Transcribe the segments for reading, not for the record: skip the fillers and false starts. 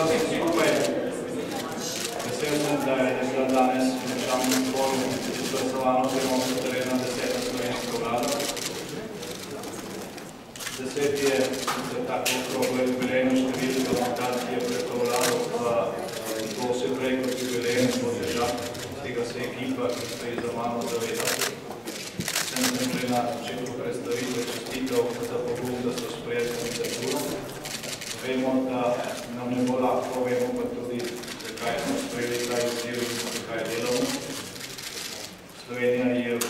skupaj. Vesel sem, da je bila danes v državnem zboru izglasovana oziroma potrjena 10. slovenska vlada. 10 je za tako okroglo jubilejno številko, ki je pred to vlado, pa to vse prej kot jubilejno podrža. Tega se ekipa, ki stoji za mano, zaveda. Sem že na začetku predstavitve čestitev za pogum, da so sprejeli kandidaturo. Vemo, da nam ne bo lahko, vemo pa tudi, zakaj smo sprejeli ta izziv in zakaj delamo. Slovenija je v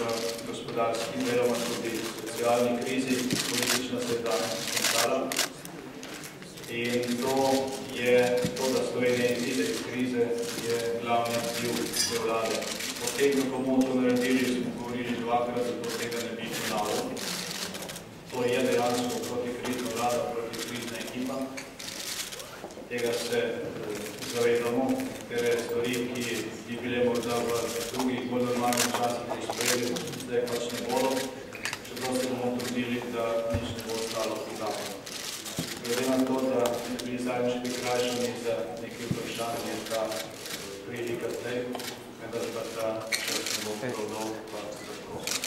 gospodarski, deloma tudi socialni krizi, politična se je danes končala. In to, da Slovenija izide iz krize, je glavni izziv te vlade. O tem, kako bomo to naredili, smo govorili dvakrat, zato tega ne bi ponavljal. To je dejansko protikrizna vlada, protikrizna ekipa. Tega se zavedamo, ker stvari, ki bi bile morda v drugih bolj normalnih časih uspeli, zdaj pač ne bodo, čeprav se bomo trudili, da nič ne bo ostalo pozabljeno. Glede na to, da ne bili zadnjič prikrajšani za nekaj vprašanje, je ta prilika zdaj, vendar pa ta čas ne bo prav dolg, pa zaprosim.